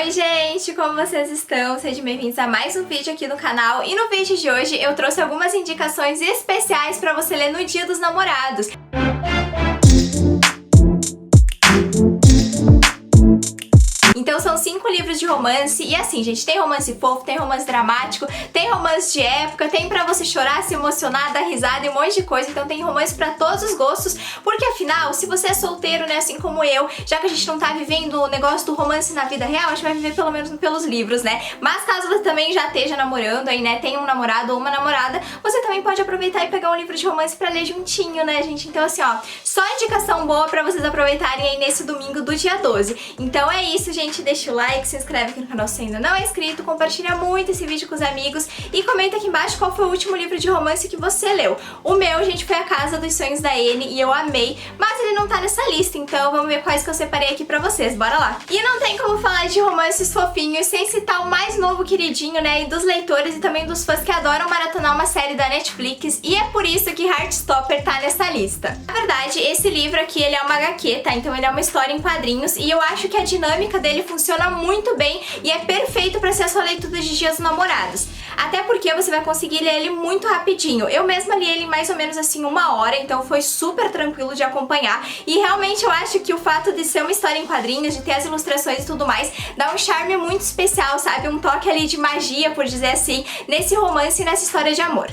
Oi gente, como vocês estão? Sejam bem-vindos a mais um vídeo aqui no canal. E no vídeo de hoje eu trouxe algumas indicações especiais pra você ler no Dia dos Namorados. Então são 5 livros de romance e assim, gente, tem romance fofo, tem romance dramático, tem romance de época, tem pra você chorar, se emocionar, dar risada e um monte de coisa. Então tem romance pra todos os gostos, porque afinal, se você é solteiro, né, assim como eu, já que a gente não tá vivendo o negócio do romance na vida real, a gente vai viver pelo menos pelos livros, né? Mas caso você também já esteja namorando aí, né, tem um namorado ou uma namorada, você também pode aproveitar e pegar um livro de romance pra ler juntinho, né, gente? Então assim, ó, só indicação boa pra vocês aproveitarem aí nesse domingo do dia 12. Então é isso, gente. Deixa o like, se inscreve aqui no canal se ainda não é inscrito, compartilha muito esse vídeo com os amigos e comenta aqui embaixo qual foi o último livro de romance que você leu. O meu, gente, foi A Casa dos Sonhos da Anne e eu amei, mas ele não tá nessa lista, então vamos ver quais que eu separei aqui pra vocês, bora lá. E não tem como falar de romances fofinhos sem citar o mais novo queridinho, né, e dos leitores e também dos fãs que adoram maratonar uma série da Netflix, e é por isso que Heartstopper tá nessa lista. Na verdade, esse livro aqui, ele é uma HQ, tá? Então ele é uma história em quadrinhos e eu acho que a dinâmica dele funciona muito bem e é perfeito para ser a sua leitura de Dias dos Namorados. Até porque você vai conseguir ler ele muito rapidinho. Eu mesma li ele mais ou menos assim 1 hora, então foi super tranquilo de acompanhar. E realmente eu acho que o fato de ser uma história em quadrinhos, de ter as ilustrações e tudo mais, dá um charme muito especial, sabe? Um toque ali de magia, por dizer assim, nesse romance e nessa história de amor.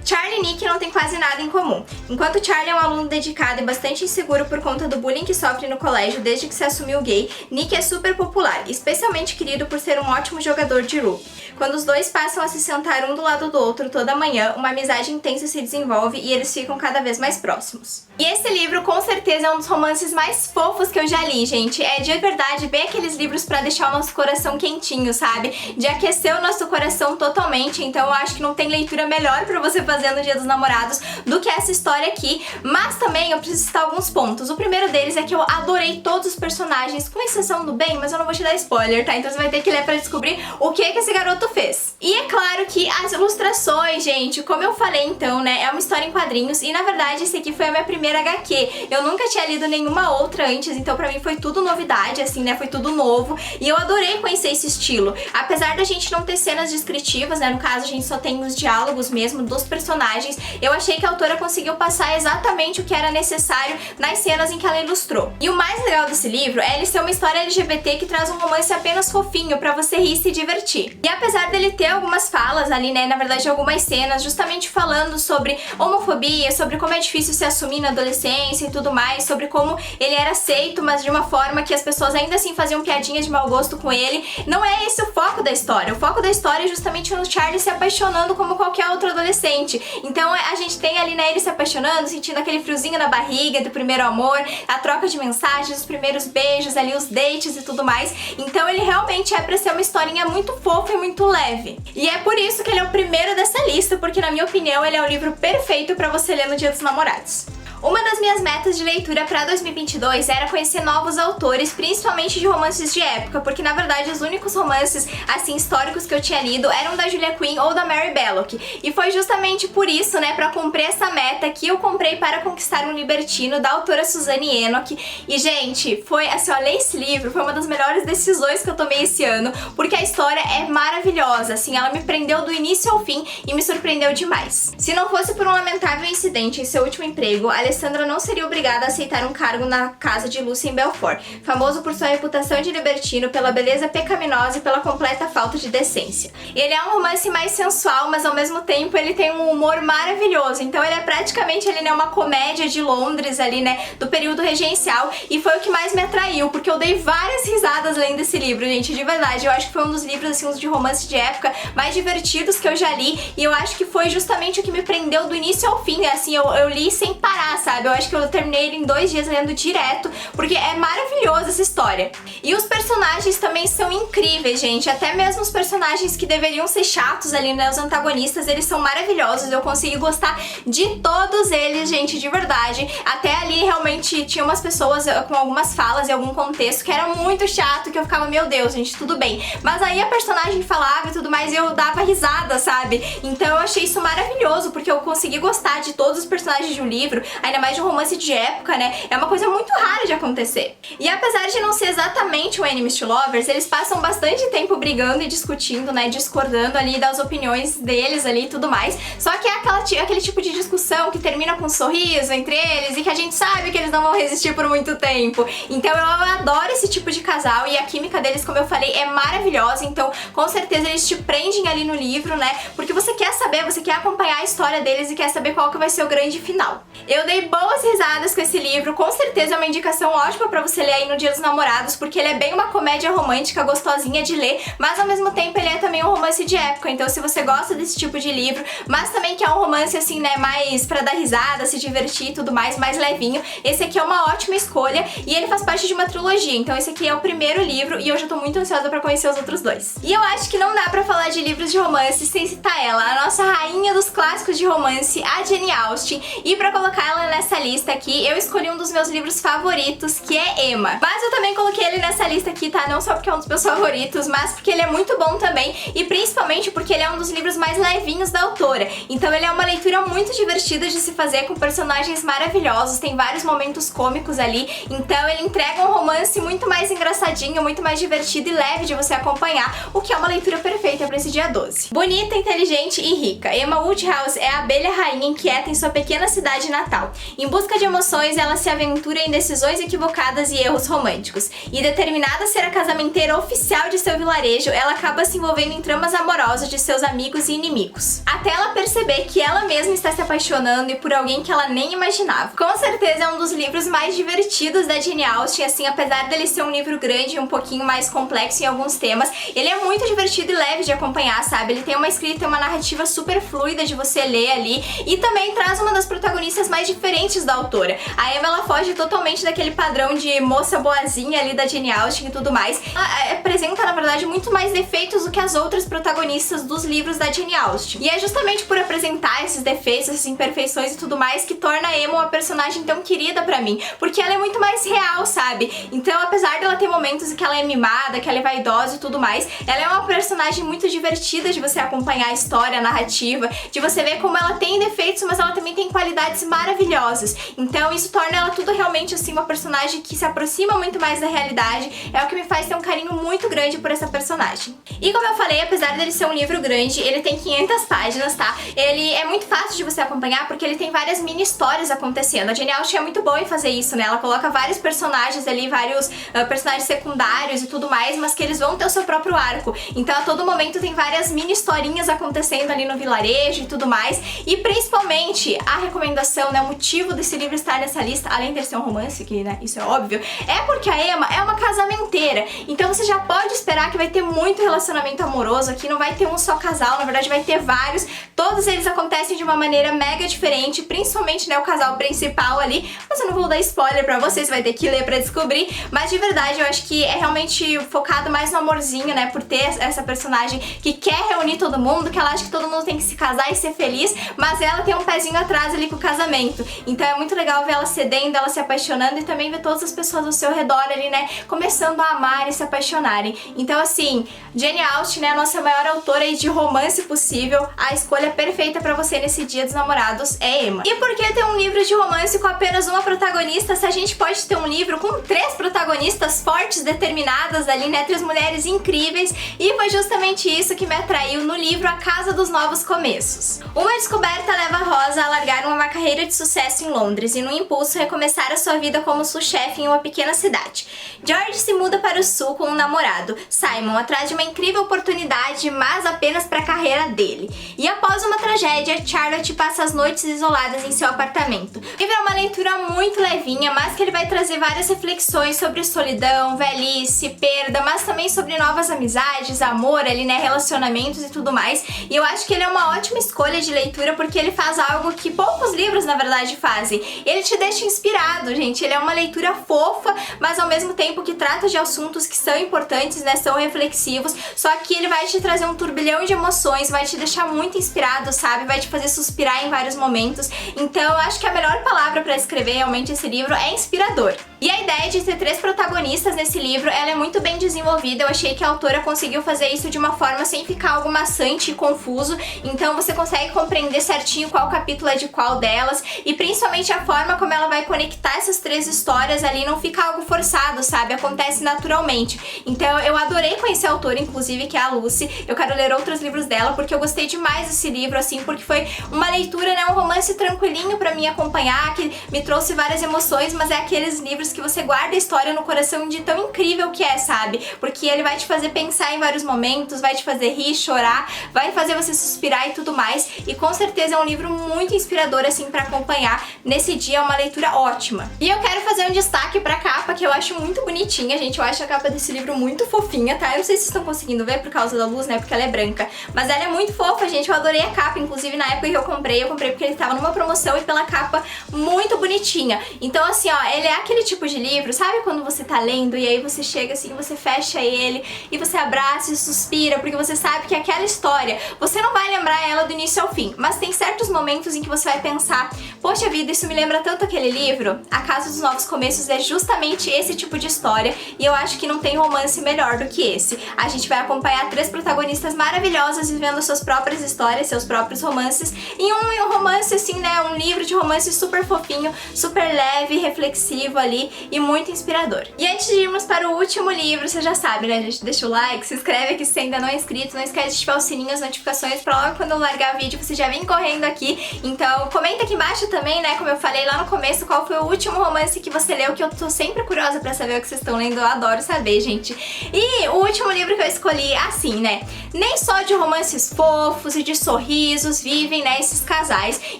Charlie e Nick não têm quase nada em comum. Enquanto Charlie é um aluno dedicado e bastante inseguro por conta do bullying que sofre no colégio desde que se assumiu gay, Nick é super popular, especialmente querido por ser um ótimo jogador de Ru. Quando os dois passam a se sentar um do lado do outro toda manhã, uma amizade intensa se desenvolve e eles ficam cada vez mais próximos. E esse livro com certeza é um dos romances mais fofos que eu já li, gente. É de verdade bem aqueles livros pra deixar o nosso coração quentinho, sabe? De aquecer o nosso coração totalmente, então eu acho que não tem leitura melhor pra você fazer no Dia dos Namorados do que essa história aqui. Mas também eu preciso citar alguns pontos. O primeiro deles é que eu adorei todos os personagens, com exceção do Ben, mas eu não vou te dar spoiler, tá? Então você vai ter que ler pra descobrir o que esse garoto fez. E é claro que as ilustrações, gente, como eu falei então, né, é uma história em quadrinhos e na verdade esse aqui foi a minha primeira HQ. Eu nunca tinha lido nenhuma outra antes, então pra mim foi tudo novidade, assim, né, foi tudo novo e eu adorei conhecer esse estilo. Apesar da gente não ter cenas descritivas, né, no caso a gente só tem os diálogos mesmo dos personagens, eu achei que a autora conseguiu passar exatamente o que era necessário nas cenas em que ela ilustrou. E o mais legal desse livro é ele ser uma história LGBT que traz um romance apenas fofinho pra você rir e se divertir. E apesar dele ter algumas falas ali, né, na verdade algumas cenas justamente falando sobre homofobia, sobre como é difícil se assumir na adolescência e tudo mais, sobre como ele era aceito, mas de uma forma que as pessoas ainda assim faziam piadinhas de mau gosto com ele, não é esse o foco da história. O foco da história é justamente o Charlie se apaixonando como qualquer outro adolescente. Então a gente tem ali, né, ele se apaixonando, sentindo aquele friozinho na barriga do primeiro amor, a troca de mensagens, os primeiros beijos ali, os dates e tudo mais. Então ele realmente é pra ser uma historinha muito fofa e muito leve. E é por isso que ele é o primeiro dessa lista, porque na minha opinião ele é o livro perfeito pra você ler no Dia dos Namorados. Uma das minhas metas de leitura para 2022 era conhecer novos autores, principalmente de romances de época, porque na verdade os únicos romances assim históricos que eu tinha lido eram da Julia Quinn ou da Mary Belloc. E foi justamente por isso, né, para cumprir essa meta que eu comprei Para Conquistar um Libertino da autora Suzanne Enoch. E gente, foi assim, ó, ler esse livro foi uma das melhores decisões que eu tomei esse ano, porque a história é maravilhosa, assim, ela me prendeu do início ao fim e me surpreendeu demais. Se não fosse por um lamentável incidente em seu último emprego, Alessandra não seria obrigada a aceitar um cargo na casa de Lucien Belfort, famoso por sua reputação de libertino, pela beleza pecaminosa e pela completa falta de decência. Ele é um romance mais sensual, mas ao mesmo tempo ele tem um humor maravilhoso, então ele é praticamente ele, né, uma comédia de Londres ali, né, do período regencial, e foi o que mais me atraiu, porque eu dei várias risadas lendo esse livro, gente, de verdade. Eu acho que foi um dos livros, assim, uns de romance de época mais divertidos que eu já li, e eu acho que foi justamente o que me prendeu do início ao fim, assim, eu li sem parar, sabe? Eu acho que eu terminei ele em 2 dias lendo direto, porque é maravilhosa essa história. E os personagens também são incríveis, gente. Até mesmo os personagens que deveriam ser chatos ali, né, os antagonistas, eles são maravilhosos. Eu consegui gostar de todos eles, gente, de verdade. Até ali realmente tinha umas pessoas com algumas falas e algum contexto que era muito chato, que eu ficava, meu Deus, gente, tudo bem. Mas aí a personagem falava e tudo mais e eu dava risada, sabe? Então eu achei isso maravilhoso, porque eu consegui gostar de todos os personagens de um livro. A ainda mais de um romance de época, né? É uma coisa muito rara de acontecer. E apesar de não ser exatamente o Enemies to Lovers, eles passam bastante tempo brigando e discutindo, né? Discordando ali das opiniões deles ali e tudo mais. Só que é aquele tipo de discussão que termina com um sorriso entre eles e que a gente sabe que eles não vão resistir por muito tempo. Então eu adoro esse tipo de casal e a química deles, como eu falei, é maravilhosa. Então com certeza eles te prendem ali no livro, né? Porque você quer saber, você quer acompanhar a história deles e quer saber qual que vai ser o grande final. Eu dei boas risadas com esse livro, com certeza é uma indicação ótima pra você ler aí no Dia dos Namorados, porque ele é bem uma comédia romântica, gostosinha de ler, mas ao mesmo tempo ele é também um romance de época. Então se você gosta desse tipo de livro, mas também quer um romance assim, né, mais pra dar risada, se divertir e tudo mais levinho, esse aqui é uma ótima escolha e ele faz parte de uma trilogia. Então esse aqui é o primeiro livro e eu já tô muito ansiosa pra conhecer os outros dois. E eu acho que não dá pra falar de livros de romance sem citar ela, a nossa rainha dos clássicos de romance, a Jane Austen. E pra colocar ela nessa lista aqui, eu escolhi um dos meus livros favoritos, que é Emma. Mas eu também coloquei ele nessa lista aqui, tá? Não só porque é um dos meus favoritos, mas porque ele é muito bom também e principalmente porque ele é um dos livros mais levinhos da autora. Então ele é uma leitura muito divertida de se fazer, com personagens maravilhosos, tem vários momentos cômicos ali, então ele entrega um romance muito mais engraçadinho, muito mais divertido e leve de você acompanhar, o que é uma leitura perfeita pra esse dia 12. Bonita, inteligente e rica, Emma Woodhouse é a abelha rainha inquieta em sua pequena cidade natal. Em busca de emoções, ela se aventura em decisões equivocadas e erros românticos. E determinada a ser a casamenteira oficial de seu vilarejo, ela acaba se envolvendo em tramas amorosas de seus amigos e inimigos. Até ela perceber que ela mesma está se apaixonando e por alguém que ela nem imaginava. Com certeza é um dos livros mais divertidos da Jane Austen, assim, apesar dele ser um livro grande e um pouquinho mais complexo em alguns temas, ele é muito divertido e leve de acompanhar, sabe? Ele tem uma escrita e uma narrativa super fluida de você ler ali e também traz uma das protagonistas mais diferentes da autora. A Emma, ela foge totalmente daquele padrão de moça boazinha ali da Jane Austen e tudo mais. Ela apresenta, na verdade, muito mais defeitos do que as outras protagonistas dos livros da Jane Austen. E é justamente por apresentar esses defeitos, essas imperfeições e tudo mais que torna a Emma uma personagem tão querida pra mim, porque ela é muito mais real, sabe? Então, apesar dela ter momentos em que ela é mimada, que ela é vaidosa e tudo mais, ela é uma personagem muito divertida de você acompanhar a história, a narrativa, de você ver como ela tem defeitos, mas ela também tem qualidades maravilhosas. Então isso torna ela tudo realmente assim uma personagem que se aproxima muito mais da realidade, é o que me faz ter um carinho muito grande por essa personagem. E como eu falei, apesar dele ser um livro grande, ele tem 500 páginas, tá? Ele é muito fácil de você acompanhar porque ele tem várias mini histórias acontecendo. A Jane Austen é muito boa em fazer isso, né? Ela coloca vários personagens ali, vários personagens secundários e tudo mais, mas que eles vão ter o seu próprio arco. Então a todo momento tem várias mini historinhas acontecendo ali no vilarejo e tudo mais. E principalmente a recomendação, né, o motivo desse livro estar nessa lista, além de ser um romance, que, né, isso é óbvio, é porque a Emma é uma casamenteira. Então você já pode esperar que vai ter muito relacionamento amoroso aqui, não vai ter um só casal, na verdade vai ter vários. Todos eles acontecem de uma maneira mega diferente, principalmente, né, o casal principal ali. Mas eu não vou dar spoiler pra vocês, vai ter que ler pra descobrir. Mas de verdade eu acho que é realmente focado mais no amorzinho, né, por ter essa personagem que quer reunir todo mundo, que ela acha que todo mundo tem que se casar e ser feliz, mas ela tem um pezinho atrás ali com o casamento. Então é muito legal ver ela cedendo, ela se apaixonando e também ver todas as pessoas ao seu redor ali, né, começando a amar e se apaixonarem. Então assim, Jane Austen, né, a nossa maior autora aí de romance possível, a escolha perfeita pra você nesse Dia dos Namorados é Emma. E por que ter um livro de romance com apenas uma protagonista se a gente pode ter um livro com 3 protagonistas fortes, determinadas ali, né, 3 mulheres incríveis? E foi justamente isso que me atraiu no livro A Casa dos Novos Começos. Uma descoberta leva a Rosa a largar uma carreira de sucesso em Londres e, no impulso, recomeçar a sua vida como sous-chefe em uma pequena cidade. George se muda para o sul com um namorado, Simon, atrás de uma incrível oportunidade, mas apenas para a carreira dele. E após uma tragédia, Charlotte passa as noites isoladas em seu apartamento. O livro é uma leitura muito levinha, mas que ele vai trazer várias reflexões sobre solidão, velhice, perda, mas também sobre novas amizades, amor ali, né, relacionamentos e tudo mais. E eu acho que ele é uma ótima escolha de leitura porque ele faz algo que poucos livros, na verdade, fazem. Ele te deixa inspirado, gente. Ele é uma leitura fofa, mas ao mesmo tempo que trata de assuntos que são importantes, né, são reflexivos, só que ele vai te trazer um turbilhão de emoções, vai te deixar muito inspirado, sabe? Vai te fazer suspirar em vários momentos. Então eu acho que a melhor palavra pra escrever realmente esse livro é inspirador. E a ideia de ter 3 protagonistas nesse livro, ela é muito bem desenvolvida. Eu achei que a autora conseguiu fazer isso de uma forma sem ficar algo maçante e confuso. Então você consegue compreender certinho qual capítulo é de qual delas, e principalmente a forma como ela vai conectar essas 3 histórias ali não fica algo forçado, sabe? Acontece naturalmente. Então eu adorei conhecer a autora, inclusive, que é a Lucy. Eu quero ler outros livros dela, porque eu gostei demais desse livro, assim, porque foi uma leitura, né, um romance tranquilinho pra mim acompanhar, que me trouxe várias emoções, mas é aqueles livros que você guarda a história no coração de tão incrível que é, sabe? Porque ele vai te fazer pensar em vários momentos, vai te fazer rir, chorar, vai fazer você suspirar e tudo mais, e com certeza é um livro muito inspirador, assim, pra acompanhar nesse dia, é uma leitura ótima. E eu quero fazer um destaque pra capa, que eu acho muito bonitinha, gente. Eu acho a capa desse livro muito fofinha, tá? Eu não sei se vocês estão conseguindo ver por causa da luz, né, porque ela é branca, mas ela é muito fofa, gente. Eu adorei a capa, inclusive na época que eu comprei porque ele tava numa promoção e pela capa muito bonitinha. Então assim, ó, ele é aquele tipo de livro, sabe quando você tá lendo e aí você chega assim, você fecha ele e você abraça e suspira, porque você sabe que aquela história, você não vai lembrar ela do início ao fim, mas tem certos momentos em que você vai pensar, poxa vida, isso me lembra tanto aquele livro. A Casa dos Novos Começos é justamente esse tipo de história, e eu acho que não tem romance melhor do que esse. A gente vai acompanhar 3 protagonistas maravilhosas vivendo suas próprias histórias, seus próprios romances, em um romance assim, né, um livro de romance super fofinho, super leve, reflexivo ali e muito inspirador. E antes de irmos para o último livro, você já sabe, né, gente? Deixa o like, se inscreve aqui se ainda não é inscrito, não esquece de ativar o sininho, as notificações pra logo quando eu largar vídeo você já vem correndo aqui. Então comenta aqui embaixo também, né, como eu falei lá no começo, qual foi o último romance que você leu, que eu tô sempre curiosa pra saber o que vocês estão lendo, eu adoro saber, gente. E o último livro que eu escolhi, assim, né, nem só de romances fofos e de sorrisos vivem, né, esses casais.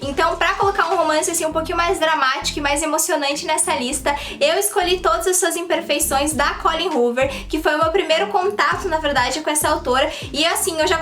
Então, pra colocar um romance assim um pouquinho mais dramático e mais emocionante nessa lista, eu escolhi Todas as Suas Imperfeições, da Colleen Hoover, que foi o meu primeiro contato, na verdade, com essa autora. E assim, eu já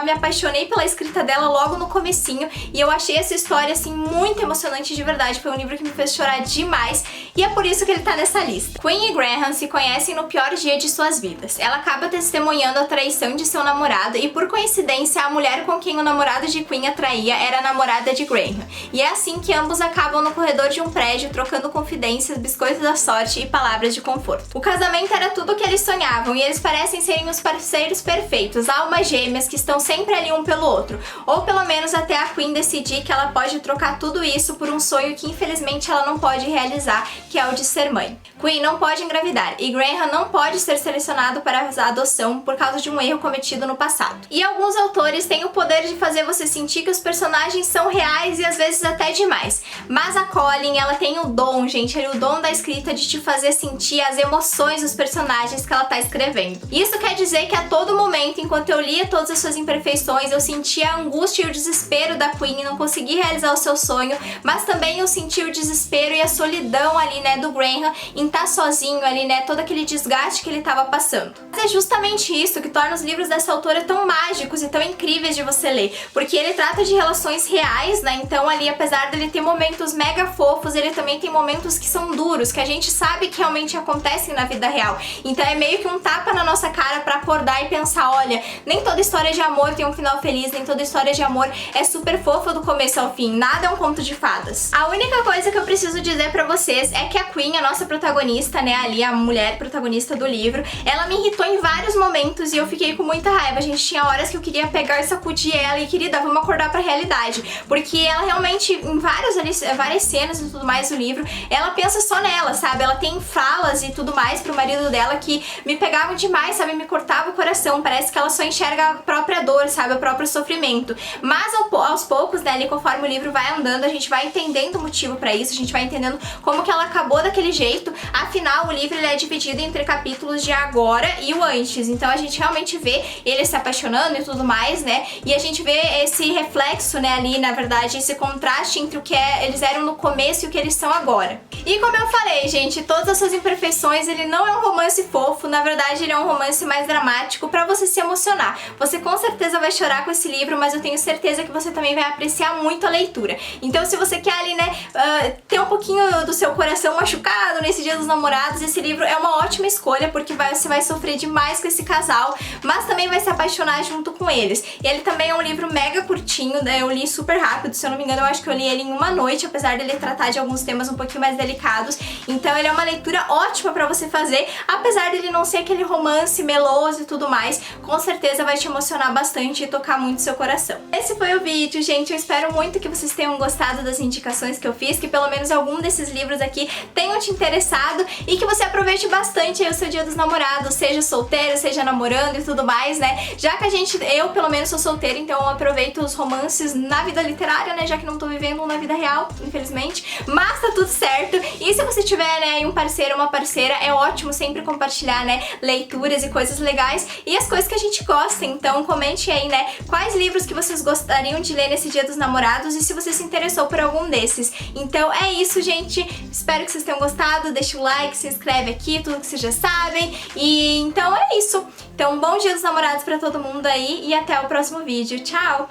me apaixonei pela escrita dela logo no comecinho, e eu achei essa história assim muito emocionante de verdade. Foi um livro que me fez chorar demais, e é por isso que ele tá nessa lista. Queen e Graham se conhecem no pior dia de suas vidas. Ela acaba testemunhando a traição de seu namorado, e por coincidência a mulher com quem o namorado de Queen a traía era a namorada de Graham. E é assim que ambos acabam no corredor de um prédio trocando confidências, biscoitos da sorte e palavras de conforto. O casamento era tudo o que eles sonhavam, e eles parecem serem os parceiros perfeitos, almas gêmeas que estão sempre ali um pelo outro. Ou pelo menos até a Queen decidir que ela pode trocar tudo isso por um sonho que infelizmente ela não pode realizar, que é o de ser mãe. Queen não pode engravidar e Graham não pode ser selecionado para a adoção por causa de um erro cometido no passado. E alguns autores têm o poder de fazer você sentir que os personagens são reais e às vezes até demais. Mas a Colleen, ela tem o dom, gente, o dom da escrita de te fazer sentir as emoções dos personagens que ela tá escrevendo. Isso quer dizer que a todo momento, enquanto eu lia Todas as Suas Imperfeições, eu sentia a angústia e o desespero da Queen em não conseguir realizar o seu sonho, mas também eu senti o desespero e a solidão ali, né, do Graham em estar sozinho ali, né, todo aquele desgaste que ele tava passando. Mas é justamente isso que torna os livros dessa autora tão mágicos e tão incríveis de você ler, porque ele trata de relações reais, né, então ali, apesar dele ter momentos mega fofos, ele também tem momentos que são duros, que a gente sabe que realmente acontecem na vida real. Então é meio que um tapa na nossa cara pra acordar e pensar, olha, nem toda história de amor tem um final feliz, nem toda história de amor é super fofa do começo ao fim, nada é um conto de fadas. A única coisa que eu preciso dizer pra vocês é que a Queen, a nossa protagonista, né, ali a mulher protagonista do livro, ela me irritou em vários momentos e eu fiquei com muita raiva. A gente tinha horas que eu queria pegar e sacudir ela e querida, vamos acordar pra realidade, porque ela realmente, em várias cenas e tudo mais do livro, ela pensa só nela, sabe? Ela tem falas e tudo mais pro marido dela que me pegavam demais, sabe? Me cortava o coração, parece que ela só enxerga a própria dor, sabe? O próprio sofrimento. Mas aos poucos, né, ali conforme o livro vai andando, a gente vai entendendo o motivo pra isso, a gente vai entendendo como que ela acabou daquele jeito. Afinal, o livro ele é dividido entre capítulos de agora e o antes, então a gente realmente vê ele se apaixonando e tudo mais, né? E a gente vê esse reflexo, né, ali, na verdade, esse contraste entre o que eles eram no começo e o que eles são agora. E como eu falei, gente, Todas as Suas Imperfeições, ele não é um romance fofo, na verdade ele é um romance mais dramático pra você se emocionar. Você com certeza vai chorar com esse livro, mas eu tenho certeza que você também vai apreciar muito a leitura. Então se você quer ali, né, ter um pouquinho do seu coração coração machucado nesse Dia dos Namorados, esse livro é uma ótima escolha, porque você vai sofrer demais com esse casal, mas também vai se apaixonar junto com eles. E ele também é um livro mega curtinho, né? Eu li super rápido, se eu não me engano eu acho que eu li ele em uma noite, apesar dele tratar de alguns temas um pouquinho mais delicados. Então ele é uma leitura ótima pra você fazer, apesar dele não ser aquele romance meloso e tudo mais, com certeza vai te emocionar bastante e tocar muito seu coração. Esse foi o vídeo, gente. Eu espero muito que vocês tenham gostado das indicações que eu fiz, que pelo menos algum desses livros aqui tenham te interessado e que você aproveite bastante aí o seu Dia dos Namorados, seja solteiro, seja namorando e tudo mais, né? Já que eu pelo menos sou solteira, então eu aproveito os romances na vida literária, né? Já que não tô vivendo um na vida real, infelizmente. Mas tá tudo certo. E se você tiver, né, aí um parceiro ou uma parceira, é ótimo sempre compartilhar, né, leituras e coisas legais e as coisas que a gente gosta. Então comente aí, né, quais livros que vocês gostariam de ler nesse Dia dos Namorados e se você se interessou por algum desses. Então é isso, gente. Espero que vocês tenham gostado. Deixa o like, se inscreve aqui, tudo que vocês já sabem. E então é isso. Então bom Dia dos Namorados pra todo mundo aí e até o próximo vídeo. Tchau!